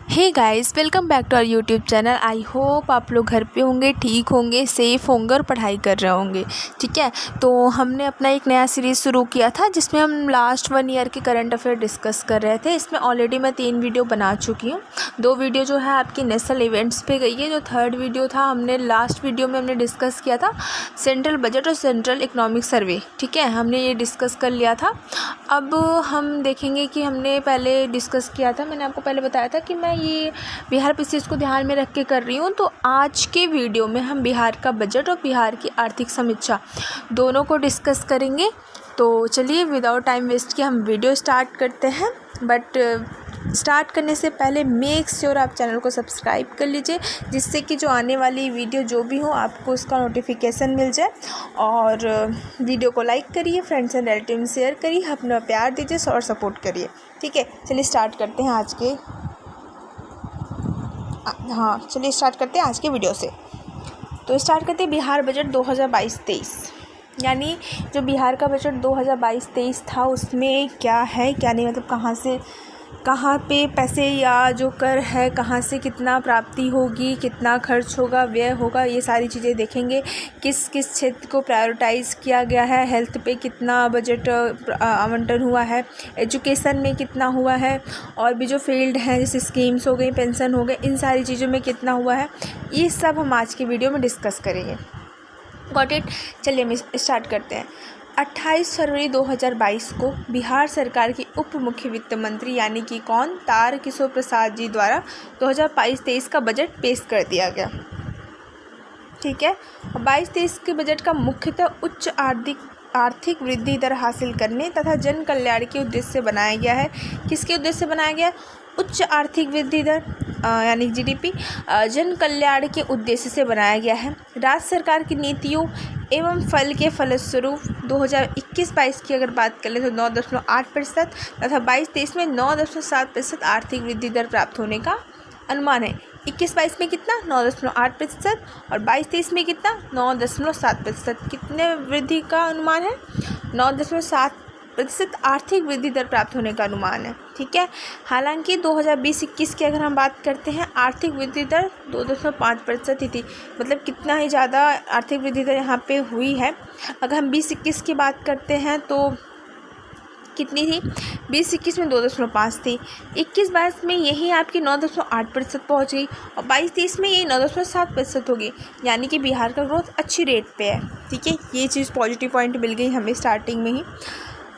Hey guys, welcome back to our YouTube channel. I hope आप लोग घर पे होंगे, ठीक होंगे, सेफ़ होंगे और पढ़ाई कर रहे होंगे। ठीक है, तो हमने अपना एक नया सीरीज़ शुरू किया था जिसमें हम लास्ट 1 ईयर के करंट अफेयर डिस्कस कर रहे थे। इसमें ऑलरेडी मैं 3 वीडियो बना चुकी हूँ। 2 वीडियो जो है आपकी नेशनल इवेंट्स पे गई है। जो थर्ड वीडियो था, हमने लास्ट वीडियो में हमने डिस्कस किया था सेंट्रल बजट और सेंट्रल इकोनॉमिक सर्वे। ठीक है, हमने ये डिस्कस कर लिया था। अब हम देखेंगे कि हमने पहले डिस्कस किया था, मैंने आपको पहले बताया था कि मैं ये बिहार पीसीएस को ध्यान में रख के कर रही हूँ। तो आज के वीडियो में हम बिहार का बजट और बिहार की आर्थिक समीक्षा दोनों को डिस्कस करेंगे। तो चलिए विदाउट टाइम वेस्ट किए हम वीडियो स्टार्ट करते हैं। बट स्टार्ट करने से पहले मेक श्योर आप चैनल को सब्सक्राइब कर लीजिए, जिससे कि जो आने वाली वीडियो जो भी हो आपको उसका नोटिफिकेशन मिल जाए। और वीडियो को लाइक करिए, फ्रेंड्स एंड रिलेटिव में शेयर करिए, अपना प्यार दीजिए और सपोर्ट करिए। ठीक है, चलिए स्टार्ट करते हैं आज के आज के वीडियो से। तो स्टार्ट करते हैं बिहार बजट 2022-23। यानी जो बिहार का बजट 2022-23 था उसमें क्या है क्या नहीं, मतलब कहाँ पे पैसे या जो कर है कहाँ से कितना प्राप्ति होगी, कितना खर्च होगा, व्यय होगा, ये सारी चीज़ें देखेंगे। किस किस क्षेत्र को प्रायोरिटाइज़ किया गया है, हेल्थ पे कितना बजट आवंटन हुआ है, एजुकेशन में कितना हुआ है, और भी जो फील्ड हैं जैसे स्कीम्स हो गई, पेंशन हो गए, इन सारी चीज़ों में कितना हुआ है, ये सब हम आज की वीडियो में डिस्कस करेंगे। Got it. चलिए हम स्टार्ट करते हैं। 28 फरवरी 2022 को बिहार सरकार की उप मुख्य वित्त मंत्री यानी कि कौन, तारकिशोर प्रसाद जी द्वारा 2022-23 का बजट पेश कर दिया गया। ठीक है, 22-23 के बजट का मुख्यतः उच्च आर्थिक वृद्धि दर हासिल करने तथा जन कल्याण के उद्देश्य से बनाया गया है। किसके उद्देश्य से बनाया गया? उच्च आर्थिक वृद्धि दर यानी जीडीपी जन कल्याण के उद्देश्य से बनाया गया है। राज्य सरकार की नीतियों एवं फल के फलस्वरूप 2021-22 की अगर बात करें तो 9.8% तथा 22-23 में 9.7% आर्थिक वृद्धि दर प्राप्त होने का अनुमान है। 21-22 में कितना? 9.8% और 22-23 में कितना? 9.7%। कितने वृद्धि का अनुमान है? 9.7% आर्थिक वृद्धि दर प्राप्त होने का अनुमान है। ठीक है, हालांकि 2020-21 की अगर हम बात करते हैं आर्थिक वृद्धि दर 2.5% ही थी। मतलब कितना ही ज़्यादा आर्थिक वृद्धि दर यहाँ पे हुई है। अगर हम 20-21 की बात करते हैं तो कितनी थी? 20-21 में 2.5 थी। 21-22 में यही आपकी 9.8% पहुँच गई और 22-23 में यही 9.7% होगी। यानी कि बिहार का ग्रोथ अच्छी रेट पे है। ठीक है, ये चीज़ पॉजिटिव पॉइंट मिल गई हमें स्टार्टिंग में ही।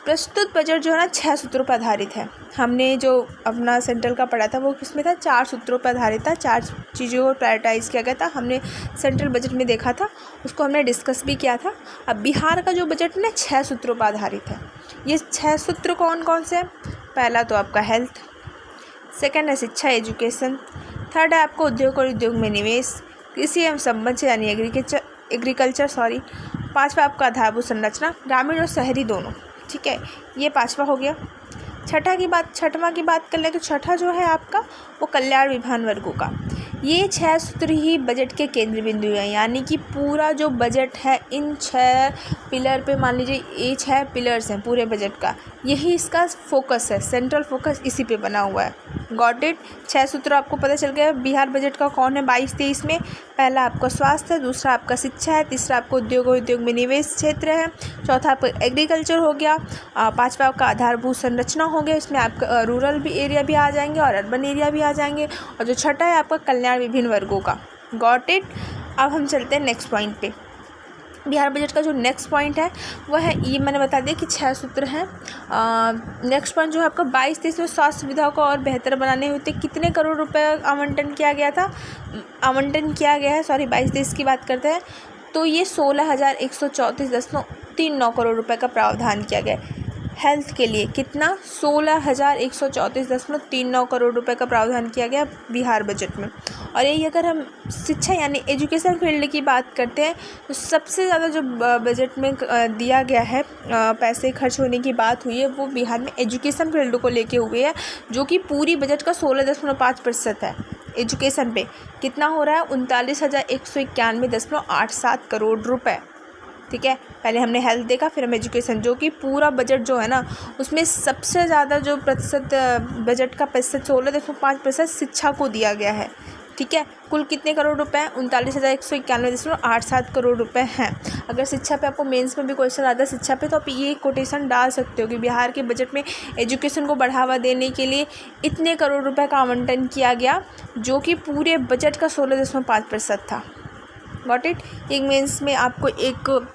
प्रस्तुत बजट जो है ना 6 सूत्रों पर आधारित है। हमने जो अपना सेंट्रल का पढ़ा था वो किसमें था? 4 सूत्रों पर आधारित था। 4 चीज़ों को प्रायोरिटाइज़ किया गया था। हमने सेंट्रल बजट में देखा था, उसको हमने डिस्कस भी किया था। अब बिहार का जो बजट है ना 6 सूत्रों पर आधारित है। ये 6 सूत्र कौन कौन से हैं? पहला तो आपका हेल्थ, सेकेंड है शिक्षा एजुकेशन, थर्ड है आपको उद्योग और उद्योग में निवेश, कृषि एवं संबंध यानी एग्रीकल्चर, पाँचवा आपका आधारभूत संरचना, ग्रामीण और शहरी दोनों। ठीक है, ये 5वां हो गया। छठवां की बात कर लें तो छठा जो है आपका वो कल्याण विभाग वर्गों का। ये 6 सूत्र ही बजट के केंद्र बिंदु हैं। यानी कि पूरा जो बजट है इन 6 पिलर पे, मान लीजिए ये 6 पिलर्स हैं पूरे बजट का, यही इसका फोकस है, सेंट्रल फोकस इसी पे बना हुआ है। Got it. 6 सूत्र आपको पता चल गया बिहार बजट का कौन है 22-23 में। पहला आपका स्वास्थ्य है, दूसरा आपका शिक्षा है, तीसरा आपको उद्योग और उद्योग में निवेश क्षेत्र है, चौथा आपका एग्रीकल्चर हो गया, 5वां आपका आधारभूत संरचना हो गया, इसमें आपका रूरल भी एरिया भी आ जाएंगे और अर्बन एरिया भी आ जाएंगे, और जो छठा है आपका कल्याण विभिन्न वर्गों का। Got it. अब हम चलते हैं नेक्स्ट पॉइंट पे। बिहार बजट का जो नेक्स्ट पॉइंट है वह है, ये मैंने बता दिया कि 6 सूत्र हैं। नेक्स्ट पॉइंट जो है आपका 22-23 में स्वास्थ्य सुविधाओं को और बेहतर बनाने होते कितने करोड़ रुपए आवंटन किया गया था? 22-23 की बात करते हैं तो ये 16,134.39 करोड़ रुपए का प्रावधान किया गया है। हेल्थ के लिए कितना? 16,134.39 करोड़ रुपए का प्रावधान किया गया बिहार बजट में। और यही अगर हम शिक्षा यानी एजुकेशन फील्ड की बात करते हैं तो सबसे ज़्यादा जो बजट में दिया गया है, पैसे खर्च होने की बात हुई है, वो बिहार में एजुकेशन फील्ड को लेके हुए है, जो कि पूरी बजट का 16.5% है। एजुकेशन पे कितना हो रहा है? 39,191.87 करोड़ रुपए। ठीक है, पहले हमने हेल्थ देखा, फिर हम एजुकेशन, जो कि पूरा बजट जो है ना उसमें सबसे ज़्यादा जो प्रतिशत बजट का प्रतिशत 16.5% शिक्षा को दिया गया है। ठीक है, कुल कितने करोड़ रुपए हैं? 39,191.87 करोड़ रुपए हैं। अगर शिक्षा पे आपको मेंस में भी क्वेश्चन आता है शिक्षा पे, तो आप ये कोटेशन डाल सकते हो कि बिहार के बजट में एजुकेशन को बढ़ावा देने के लिए इतने करोड़ रुपए का आवंटन किया गया, जो कि पूरे बजट का 16.5% था। Got it. एक मेंस में आपको एक,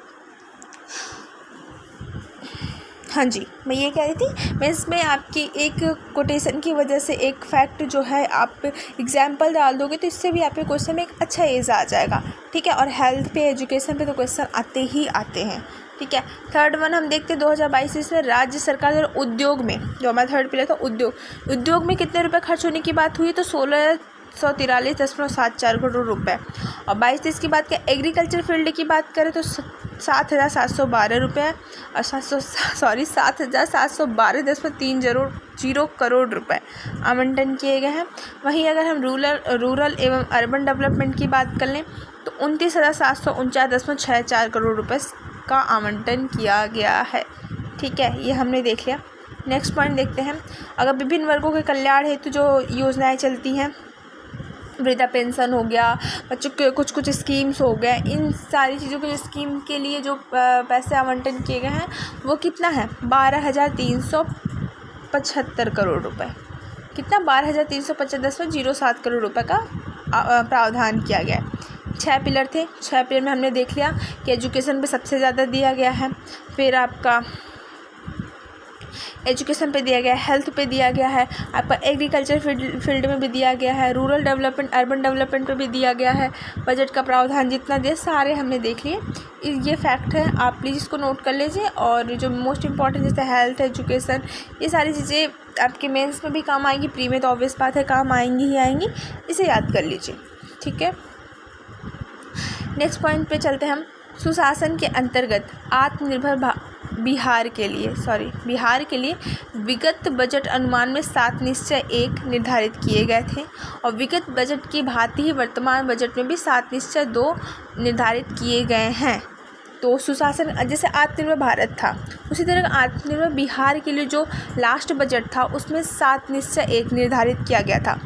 हाँ जी, मैं ये कह रही थी, मैं इसमें आपकी एक कोटेशन की वजह से एक फैक्ट जो है आप एग्जाम्पल डाल दोगे तो इससे भी आपके क्वेश्चन में एक अच्छा एज आ जाएगा। ठीक है, और हेल्थ पे, एजुकेशन पे तो क्वेश्चन आते ही आते हैं। ठीक है, थर्ड वन हम देखते हैं 2022 में राज्य सरकार और उद्योग में, जो हमारा थर्ड पिलर था उद्योग में कितने रुपए खर्च होने की बात हुई, तो 1643.74 करोड़ रुपए। और 22-23 की बात करें, एग्रीकल्चर फील्ड की बात करें तो 7,712 रुपये और 7,712.30 करोड़ रुपए आवंटन किए गए हैं। वहीं अगर हम रूरल एवं अर्बन डेवलपमेंट की बात कर लें तो 29,749.64 करोड़ रुपए का आवंटन किया गया है। ठीक है, ये हमने देख लिया। नेक्स्ट पॉइंट देखते हैं, अगर विभिन्न वर्गों के कल्याण हेतु जो योजनाएं चलती हैं, वृद्धा पेंशन हो गया, बच्चों के कुछ स्कीम्स हो गए, इन सारी चीज़ों के स्कीम के लिए जो पैसे आवंटन किए गए हैं वो कितना है? 12,375 करोड़ रुपए। कितना? 12,375.07 करोड़ रुपए का प्रावधान किया गया है। 6 पिलर थे, 6 पिलर में हमने देख लिया कि एजुकेशन पे सबसे ज़्यादा दिया गया है, फिर आपका एजुकेशन पे दिया गया है, हेल्थ पे दिया गया है, आपका एग्रीकल्चर फील्ड में भी दिया गया है, रूरल डेवलपमेंट, अर्बन डेवलपमेंट पे भी दिया गया है। बजट का प्रावधान जितना दिया सारे हमने देख लिए। ये फैक्ट है, आप प्लीज़ इसको नोट कर लीजिए। और जो मोस्ट इंपॉर्टेंट जैसे हेल्थ, एजुकेशन, ये सारी चीज़ें आपके मेंस में भी काम आएंगी, प्री में तो ऑब्वियस बात है काम आएंगी ही आएंगी, इसे याद कर लीजिए। ठीक है, नेक्स्ट पॉइंट पे चलते हैं हम। सुशासन के अंतर्गत आत्मनिर्भर बिहार के लिए विगत बजट अनुमान में 7 निश्चय 1 निर्धारित किए गए थे, और विगत बजट की भांति ही वर्तमान बजट में भी 7 निश्चय 2 निर्धारित किए गए हैं। तो सुशासन, जैसे आत्मनिर्भर भारत था उसी तरह आत्मनिर्भर बिहार के लिए जो लास्ट बजट था उसमें 7 निश्चय 1 निर्धारित किया गया था,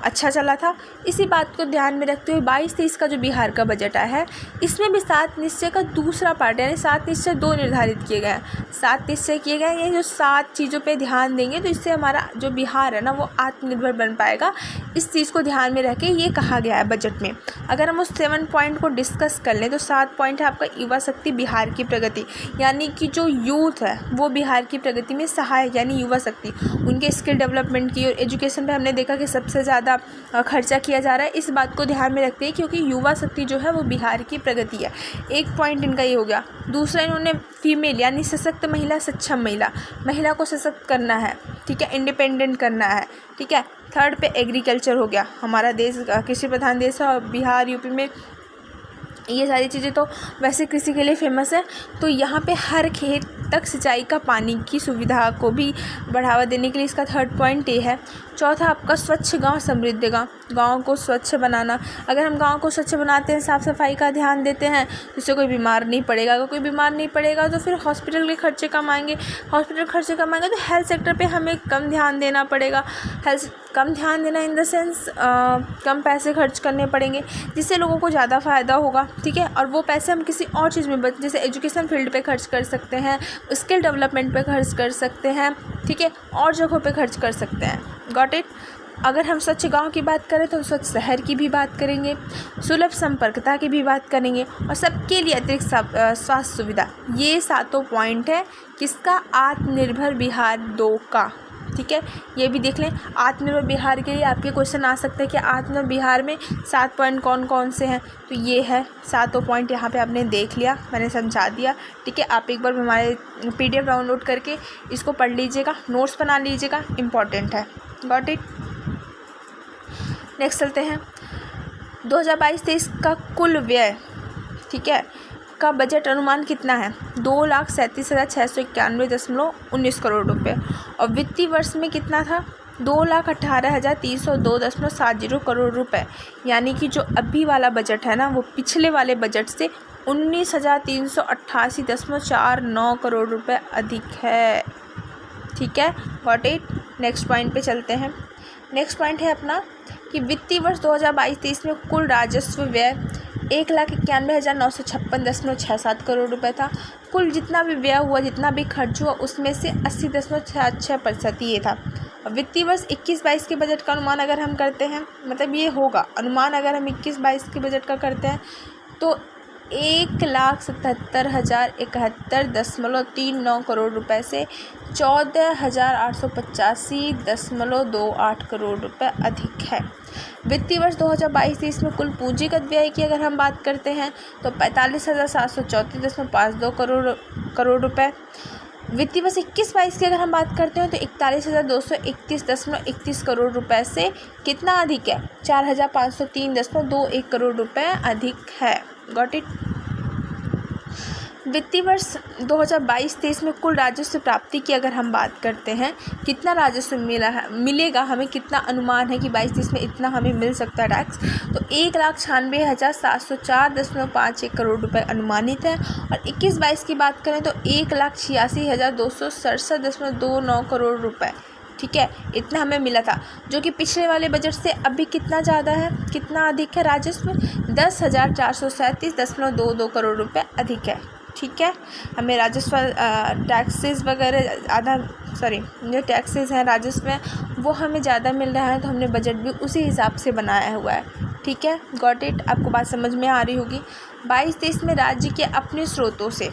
अच्छा चला था। इसी बात को ध्यान में रखते हुए 22-23 का जो बिहार का बजट आया है इसमें भी 7 निश्चय का दूसरा पार्ट यानी 7 निश्चय 2 निर्धारित किए गए हैं। 7 निश्चय किए गए, ये जो 7 चीज़ों पे ध्यान देंगे तो इससे हमारा जो बिहार है ना वो आत्मनिर्भर बन पाएगा। इस चीज़ को ध्यान में रख के ये कहा गया है बजट में। अगर हम उस 7 पॉइंट को डिस्कस कर लें तो 7 पॉइंट है आपका युवा शक्ति, बिहार की प्रगति, यानी कि जो यूथ है वो बिहार की प्रगति में सहायक, यानी युवा शक्ति, उनके स्किल डेवलपमेंट की। और एजुकेशन पे हमने देखा कि सबसे ज़्यादा खर्चा किया जा रहा है, इस बात को ध्यान में रखते हैं क्योंकि युवा शक्ति जो है वो बिहार की प्रगति है। एक पॉइंट इनका ये हो गया। दूसरा, इन्होंने फीमेल यानी सशक्त महिला, सक्षम महिला को सशक्त करना है। ठीक है, इंडिपेंडेंट करना है। ठीक है, थर्ड पे एग्रीकल्चर हो गया। हमारा देश कृषि प्रधान देश है और बिहार यूपी में ये सारी चीज़ें तो वैसे कृषि के लिए फेमस है, तो यहाँ पे हर खेत तक सिंचाई का पानी की सुविधा को भी बढ़ावा देने के लिए इसका थर्ड पॉइंट ये है। चौथा आपका स्वच्छ गांव समृद्ध गांव, गांव को स्वच्छ बनाना। अगर हम गांव को स्वच्छ बनाते हैं, साफ़ सफाई का ध्यान देते हैं, जिससे कोई बीमार नहीं पड़ेगा। अगर कोई बीमार नहीं पड़ेगा तो फिर हॉस्पिटल के खर्चे कम आएंगे, तो हेल्थ सेक्टर पे हमें कम ध्यान देना पड़ेगा। कम ध्यान देना इन द सेंस कम पैसे खर्च करने पड़ेंगे, जिससे लोगों को ज़्यादा फ़ायदा होगा। ठीक है, और वो पैसे हम किसी और चीज़ में जैसे एजुकेशन फील्ड पे खर्च कर सकते हैं, स्किल डेवलपमेंट पे खर्च कर सकते हैं। ठीक है, और जगहों पे खर्च कर सकते हैं। Got it. अगर हम स्वच्छ गांव की बात करें तो हम स्वच्छ शहर की भी बात करेंगे, सुलभ संपर्कता की भी बात करेंगे, और सबके लिए अतिरिक्त स्वास्थ्य सुविधा। ये 7 पॉइंट है किसका? आत्मनिर्भर बिहार 2 का। ठीक है, ये भी देख लें। आत्मनिर्भर बिहार के लिए आपके क्वेश्चन आ सकते हैं कि आत्मनिर्भर बिहार में 7 पॉइंट कौन कौन से हैं, तो ये है 7 पॉइंट यहाँ पे आपने देख लिया, मैंने समझा दिया। ठीक है, आप एक बार हमारे PDF डाउनलोड करके इसको पढ़ लीजिएगा, नोट्स बना लीजिएगा, इम्पॉर्टेंट है। Got it. नेक्स्ट चलते हैं 2022-23 का कुल व्यय, ठीक है, का बजट अनुमान कितना है? 2,37,691.19 करोड़ रुपए। और वित्तीय वर्ष में कितना था? 2,18,302.70 करोड़ रुपए, यानी कि जो अभी वाला बजट है ना वो पिछले वाले बजट से 19,388.49 करोड़ रुपए अधिक है। ठीक है, गॉट इट। नेक्स्ट पॉइंट पे चलते हैं। नेक्स्ट पॉइंट है अपना कि वित्तीय वर्ष 2022-23 में कुल राजस्व व्यय 1,91,956.67 करोड़ रुपए था। कुल जितना भी व्यय हुआ, जितना भी खर्च हुआ, उसमें से 80.66% ये था। वित्तीय वर्ष 21-22 के बजट का अनुमान अगर हम करते हैं, मतलब ये होगा अनुमान अगर हम 21-22 के बजट का करते हैं तो 1,77,071.39 करोड़ रुपए से 14,885.28 करोड़ रुपए अधिक है। वित्तीय वर्ष 2022-23 में कुल पूंजीगत व्यय की अगर हम बात करते हैं तो 45,734.52 करोड़ रुपए। वित्तीय वर्ष 21-22 की अगर हम बात करते हैं तो 41,231.31 करोड़ रुपए से कितना अधिक है? 4,503.21 करोड़ रुपए अधिक है। Got it. वित्तीय वर्ष 2022-23 में कुल राजस्व प्राप्ति की अगर हम बात करते हैं, कितना राजस्व मिलेगा हमें, कितना अनुमान है कि 22-23 में इतना हमें मिल सकता है टैक्स, तो 1,96,704.51 करोड़ रुपए अनुमानित है। और 21-22 की बात करें तो 1,86,267.29 करोड़ रुपए। ठीक है, इतना हमें मिला था, जो कि पिछले वाले बजट से अभी कितना ज़्यादा है, कितना अधिक है राजस्व? 10,437.22 करोड़ रुपए अधिक है। ठीक है, हमें राजस्व टैक्सेस वगैरह जो टैक्सेस हैं राजस्व में वो हमें ज़्यादा मिल रहा है, तो हमने बजट भी उसी हिसाब से बनाया हुआ है। ठीक है, गॉट इट। आपको बात समझ में आ रही होगी। 22-23 में राज्य के अपने स्रोतों से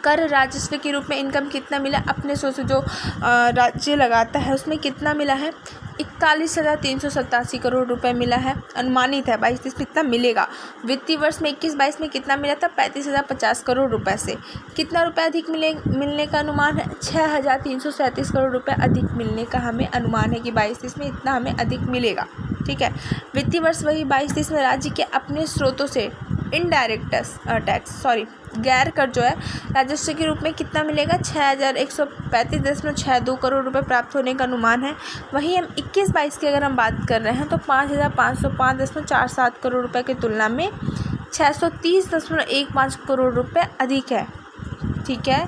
कर राजस्व के रूप में इनकम कितना मिला? अपने स्रोत से जो राज्य लगाता है उसमें कितना मिला है? 41,387 करोड़ रुपए मिला है, अनुमानित है। 22-23 में कितना मिलेगा? वित्तीय वर्ष में 21-22 में कितना मिला था? 35,050 करोड़ रुपए से कितना रुपए अधिक मिलने का अनुमान है? 6,337 करोड़ रुपए अधिक मिलने का हमें अनुमान है कि 22-23 में इतना हमें अधिक मिलेगा। ठीक है, वित्तीय वर्ष वही 22-23 में राज्य के अपने स्रोतों से इनडायरेक्ट टैक्स गैर कर जो है राजस्व के रूप में कितना मिलेगा? 6,135.62 करोड़ रुपए प्राप्त होने का अनुमान है। वहीं हम 21-22 की अगर हम बात कर रहे हैं तो 5,505.47 करोड़ रुपए की तुलना में 630.15 करोड़ रुपए अधिक है। ठीक है,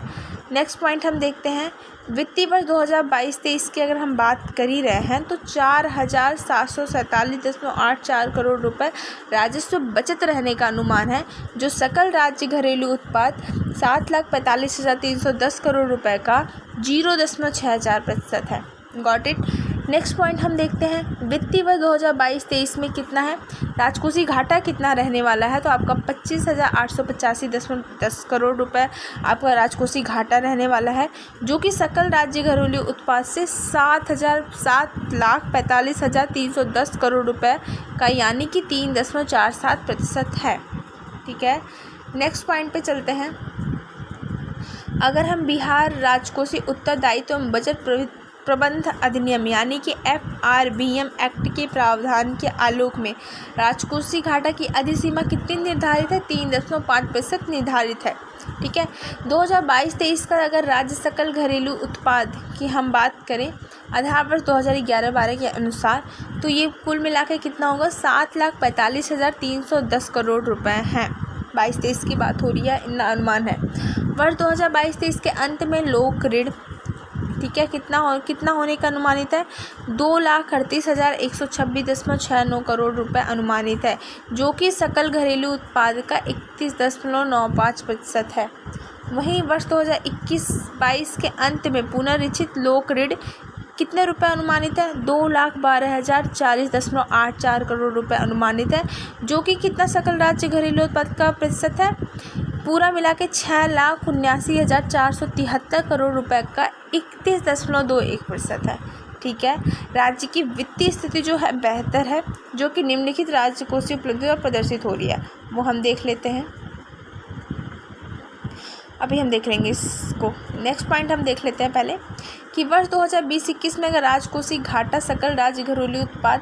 नेक्स्ट पॉइंट हम देखते हैं। वित्तीय वर्ष 2022-23 की अगर हम बात कर ही रहे हैं तो 4,747.84 करोड़ रुपए राजस्व बचत रहने का अनुमान है, जो सकल राज्य घरेलू उत्पाद 7,45,310 करोड़ रुपए का 0.64% है। Got it. नेक्स्ट पॉइंट हम देखते हैं, वित्तीय वर्ष 2022-23 में कितना है, राजकोषीय घाटा कितना रहने वाला है? तो आपका 25,885.10 करोड़ रुपए आपका राजकोषीय घाटा रहने वाला है, जो कि सकल राज्य घरेलू उत्पाद से 7,45,310 करोड़ रुपए का, यानी कि 3.47% है। ठीक है, नेक्स्ट पॉइंट पे चलते हैं। अगर हम बिहार राजकोषीय उत्तरदायित्व एवं बजट प्रबंध अधिनियम यानी कि FRBM एक्ट के प्रावधान के आलोक में राजकोषीय घाटा की अधिसीमा कितनी निर्धारित है? 3.5% निर्धारित है। ठीक है, 2022-23 का अगर राज्य सकल घरेलू उत्पाद की हम बात करें आधार वर्ष 2011-12 के अनुसार, तो ये कुल मिला के कितना होगा? 7,45,310 करोड़ रुपए हैं। 22-23 की बात हो रही है, इतना अनुमान है। वर्ष 2022-23 के अंत में लोक ऋण, ठीक है, कितना होने का अनुमानित है? 2,38,126.69 करोड़ रुपए अनुमानित है, जो कि सकल घरेलू उत्पाद का 31.95% है। वहीं वर्ष 2021-22 के अंत में पुनरीक्षित लोक ऋण कितने रुपए अनुमानित है? 2,12,040.84 करोड़ रुपए अनुमानित है, जो कि कितना सकल राज्य घरेलू उत्पाद का प्रतिशत है? पूरा मिला के 6,79,473 करोड़ रुपए का 31.21% है। ठीक है, राज्य की वित्तीय स्थिति जो है बेहतर है, जो कि निम्नलिखित राजकोषीय उपलब्धियों पर प्रदर्शित हो रही है, वो हम देख लेते हैं। अभी हम देख लेंगे इसको। नेक्स्ट पॉइंट हम देख लेते हैं पहले कि वर्ष 2020-21 में अगर राजकोषीय घाटा सकल राज्य घरेलू उत्पाद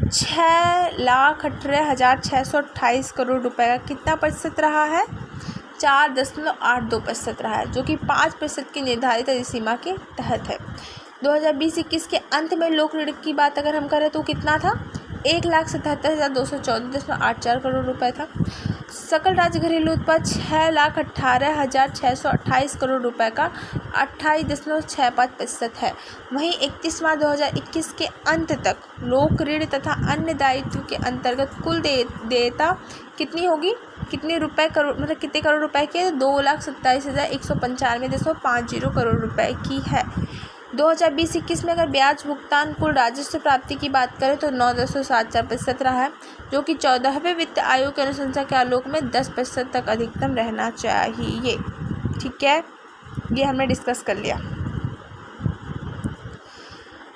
6,18,628 करोड़ रुपए का कितना प्रतिशत रहा है? 4.82% रहा है, जो कि 5% की निर्धारित अधिसीमा के तहत है। 2020-21 के अंत में लोक ऋण की बात अगर हम करें तो कितना था, 1,77,214.84 करोड़ रुपए था। सकल राज्य घरेलू उत्पाद 6,18,628 करोड़ रुपए का 28.65% है। वहीं 31 मार्च 2021 के अंत तक लोक ऋण तथा अन्य दायित्व के अंतर्गत कुल देयता कितनी होगी, कितने रुपए करोड़, मतलब कितने करोड़ रुपए के, 2,27,195.50 करोड़ रुपए की है। 2020-21 में अगर ब्याज भुगतान कुल राजस्व प्राप्ति की बात करें तो 9.74% रहा है, जो कि 14वें वित्त आयोग की अनुशंसा के आलोक में 10% तक अधिकतम रहना चाहिए। ठीक है, ये हमने डिस्कस कर लिया।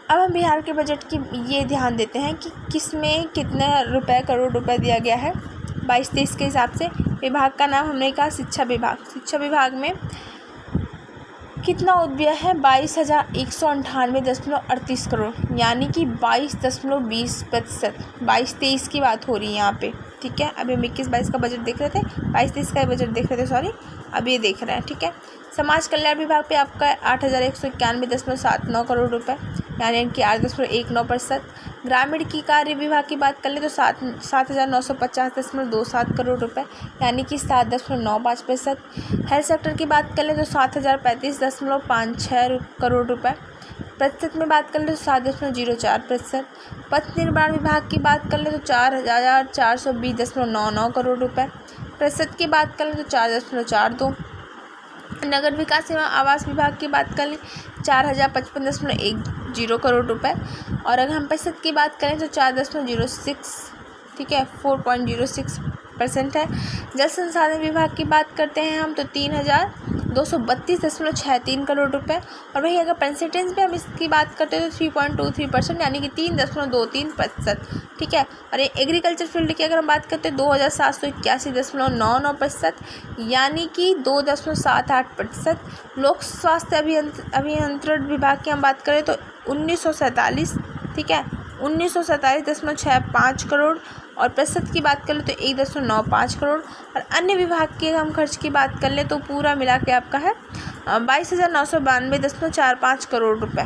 अब हम बिहार के बजट की ये ध्यान देते हैं कि किस में कितने रुपए, करोड़ रुपए दिया गया है 22-23 के हिसाब से। विभाग का नाम हमने कहा शिक्षा विभाग। शिक्षा विभाग में कितना उद्व्यय है, 22,198.38 करोड़, यानी कि 22.20%। 22-23 की बात हो रही है यहाँ पे। ठीक है, अभी हम 21-22 का बजट देख रहे थे, 22-23 का बजट देख रहे थे, सॉरी, अब ये देख रहे हैं। ठीक है, समाज कल्याण विभाग पे आपका 8,191.79 करोड़ रुपए, यानी कि 8.19%। ग्रामीण की कार्य विभाग की बात कर ले तो 7,950.27 करोड़ रुपए, यानी कि 7.95%। हेल्थ सेक्टर की बात कर ले तो 7,035.56 करोड़ रुपए, प्रतिशत में बात कर ले तो 7.04%। पथ निर्माण विभाग की बात कर ले तो 4,420.99 करोड़ रुपए, प्रतिशत की बात कर ले तो 4.42। नगर विकास एवं आवास विभाग की बात कर लें 4,055.10 करोड़ रुपए, और अगर हम प्रतिशत की बात करें तो 4.06, ठीक है, 4.06% है। जल संसाधन विभाग की बात करते हैं हम तो 3,232.63 करोड़ रुपए, और वहीं अगर परसेंटेज में हम इसकी बात करते हैं तो 3.23%, यानी कि 3.23%। ठीक है, और एग्रीकल्चर फील्ड की अगर हम बात करते हैं 2,781.99%, यानी कि 2.78%। लोक स्वास्थ्य अभियंत्रण विभाग की हम बात करें तो 1947, ठीक है, 1947.65 करोड़, और प्रतिशत की बात कर ले तो 1.95 करोड़, और अन्य विभाग के हम खर्च की बात कर ले तो पूरा मिला के आपका है 22,992.45 करोड़ रुपए।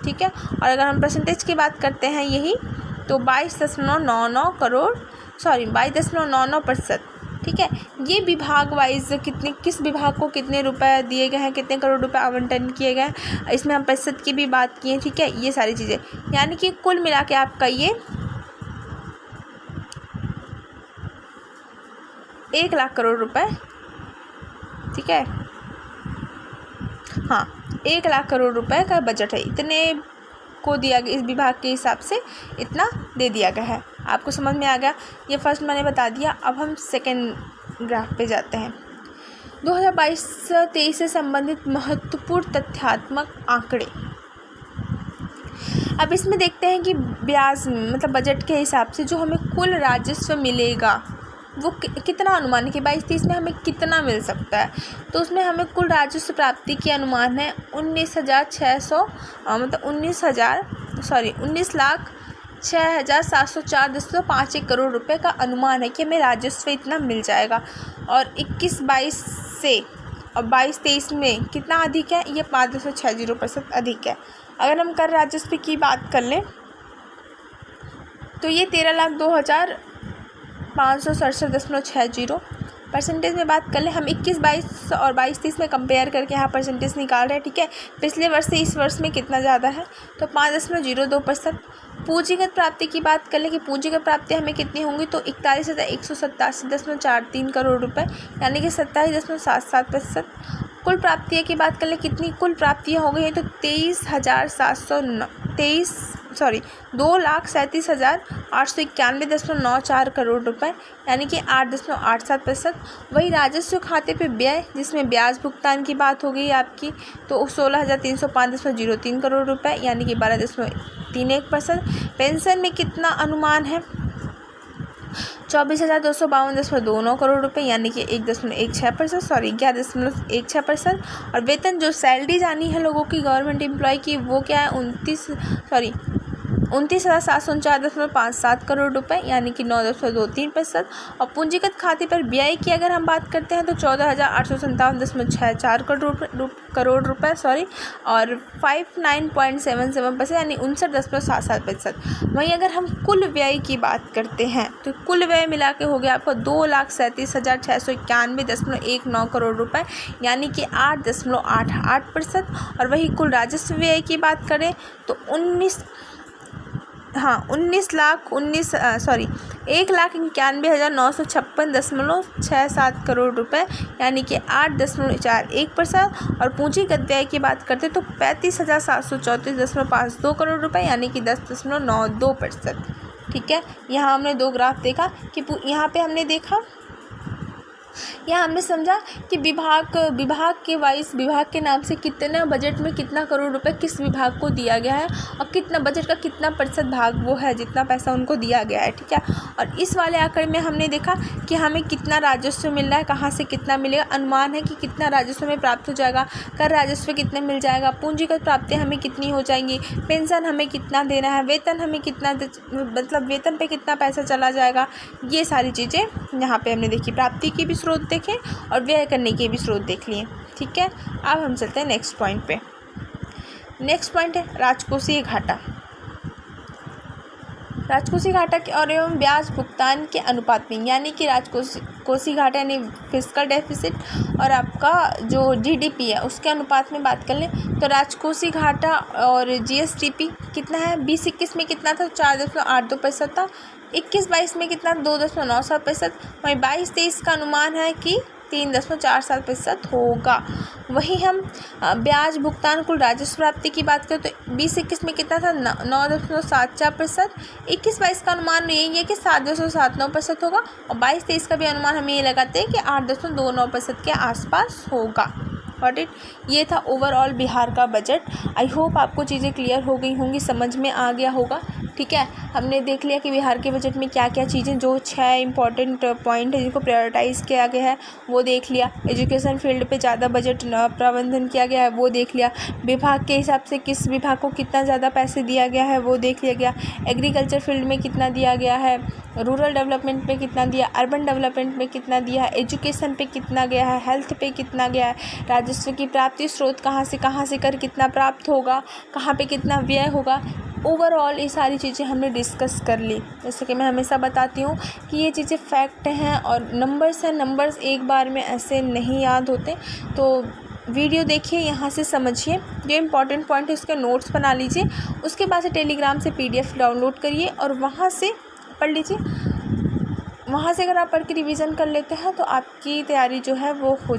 ठीक है, और अगर हम परसेंटेज की बात करते हैं यही तो 22.99%। ठीक है, ये विभाग वाइज किस विभाग को कितने रुपए दिए गए हैं, कितने करोड़ रुपए आवंटन किए गए हैं, इसमें हम प्रतिशत की भी बात किए। ठीक है, ये सारी चीज़ें, यानी कि कुल मिला के आपका ये 1 लाख करोड़ रुपए, ठीक है, हाँ, 1 लाख करोड़ रुपए का बजट है। इतने को दिया गया, इस विभाग के हिसाब से इतना दे दिया गया है। आपको समझ में आ गया, ये फर्स्ट मैंने बता दिया। अब हम सेकेंड ग्राफ पे जाते हैं। 2022-23 से संबंधित महत्वपूर्ण तथ्यात्मक आंकड़े। अब इसमें देखते हैं कि ब्याज, मतलब बजट के हिसाब से जो हमें कुल राजस्व मिलेगा वो कितना अनुमान है कि 22-23 में हमें कितना मिल सकता है। तो उसमें हमें कुल राजस्व प्राप्ति की अनुमान है 19,06,704.51 करोड़ रुपए का अनुमान है कि हमें राजस्व इतना मिल जाएगा। और 21-22 से और 22-23 में कितना अधिक है, ये 5.60% अधिक है। अगर हम कर राजस्व की बात कर लें तो ये 13,02,567.60। परसेंटेज में बात कर लें हम 21-22 और 22-23 में कंपेयर करके यहाँ परसेंटेज निकाल रहे हैं। ठीक है, पिछले वर्ष से इस वर्ष में कितना ज़्यादा है तो 5.02%। पूंजीगत प्राप्ति की बात कर लें कि पूंजीगत प्राप्ति हमें कितनी होंगी तो 41,187.43 करोड़ रुपए, यानी कि 27.77%। कुल प्राप्तियों की बात कर लें कितनी कुल प्राप्तियाँ हो गई हैं तो 2,37,891.94 करोड़ रुपए, यानी कि 8.87%। वही राजस्व खाते पे व्यय, जिसमें ब्याज भुगतान की बात हो गई आपकी, तो 16,305.03 करोड़ रुपए, यानी कि 12.31%। पेंशन में कितना अनुमान है 24,252.29 करोड़ रुपए, यानी कि 11.16%। और वेतन जो सैलरी जानी है लोगों की, गवर्नमेंट एम्प्लॉय की, वो क्या है 29,749.57 करोड़ रुपए यानी कि 9.23%। और पूंजीगत खाते पर ब्याज की अगर हम बात करते हैं तो 14,857.64 करोड़ रुपए और 59.77% यानी 59.77%। वहीं अगर हम कुल व्यय की बात करते हैं तो कुल व्यय मिला के हो गया आपको 2,37,691.19 करोड़ रुपए यानी कि 8.88%। और वही कुल राजस्व व्यय की बात करें तो 1,91,956.67 करोड़ रुपए यानी कि 8.41%। और पूंजीगत व्यय की बात करते तो 35,734.52 करोड़ रुपए यानी कि 10.92%। ठीक है, यहाँ हमने दो ग्राफ देखा कि यहाँ पे हमने देखा, यहाँ हमने समझा कि विभाग के वाइज विभाग के नाम से कितना बजट में कितना करोड़ रुपए किस विभाग को दिया गया है और कितना बजट का कितना प्रतिशत भाग वो है जितना पैसा उनको दिया गया है। ठीक है, और इस वाले आंकड़े में हमने देखा कि हमें कितना राजस्व मिल रहा है, कहाँ से कितना मिलेगा, अनुमान है कि कितना राजस्व हमें प्राप्त हो जाएगा, कर राजस्व कितने मिल जाएगा, पूंजीगत प्राप्तियाँ हमें कितनी हो जाएंगी, पेंशन हमें कितना देना है, वेतन हमें कितना मतलब वेतन पे कितना पैसा चला जाएगा। ये सारी चीज़ें यहाँ पे हमने देखी, प्राप्ति की भी स्रोत देखें और व्यय करने के भी स्रोत देख लिए। ठीक है, अब हम चलते हैं नेक्स्ट पॉइंट पे। नेक्स्ट पॉइंट है राजकोषीय घाटा। राजकोषीय घाटा के और एवं ब्याज भुगतान के अनुपात में यानी कि राजकोषीय घाटा यानी फिस्कल डेफिसिट और आपका जो जीडीपी है उसके अनुपात में बात कर लें तो राजकोषीय घाटा और जीएसडीपी कितना है, 20-21 में कितना था, 4.82% था, 21-22 में कितना, 2.97%, वहीं 22-23 का अनुमान है कि 3.47% होगा। वही हम ब्याज भुगतान कुल राजस्व प्राप्ति की बात करें तो 20-21 में कितना था, 9.74%, 21-22 का अनुमान यही है कि 7.79% होगा और 22-23 का भी अनुमान हम ये लगाते हैं कि 8.29% के आसपास होगा। गॉट इट, ये था ओवरऑल बिहार का बजट। आई होप आपको चीज़ें क्लियर हो गई होंगी, समझ में आ गया होगा। ठीक है, हमने देख लिया कि बिहार के बजट में क्या क्या चीज़ें, जो 6 इंपॉर्टेंट पॉइंट है जिनको प्रायोरिटाइज़ किया गया है वो देख लिया, एजुकेशन फील्ड पे ज़्यादा बजट प्रबंधन किया गया है वो देख लिया, विभाग के हिसाब से किस विभाग को कितना ज़्यादा पैसे दिया गया है वो देख लिया गया, एग्रीकल्चर फील्ड में कितना दिया गया है, रूरल डेवलपमेंट पे कितना दिया, अर्बन डेवलपमेंट में कितना दिया है, एजुकेशन पे कितना गया है, हेल्थ पे कितना गया है, राजस्व की प्राप्ति स्रोत कहाँ से कर कितना प्राप्त होगा, कहाँ पे कितना व्यय होगा। ओवरऑल ये सारी चीज़ें हमने डिस्कस कर ली। जैसे कि मैं हमेशा बताती हूँ कि ये चीज़ें फैक्ट हैं और नंबर्स हैं, नंबर्स एक बार में ऐसे नहीं याद होते। तो वीडियो देखिए, यहाँ से समझिए, जो इम्पॉर्टेंट पॉइंट है उसके नोट्स बना लीजिए, उसके बाद से टेलीग्राम से PDF डाउनलोड करिए और वहाँ से पढ़ लीजिए। वहाँ से अगर आप पढ़ के रिवीजन कर लेते हैं तो आपकी तैयारी जो है वो हो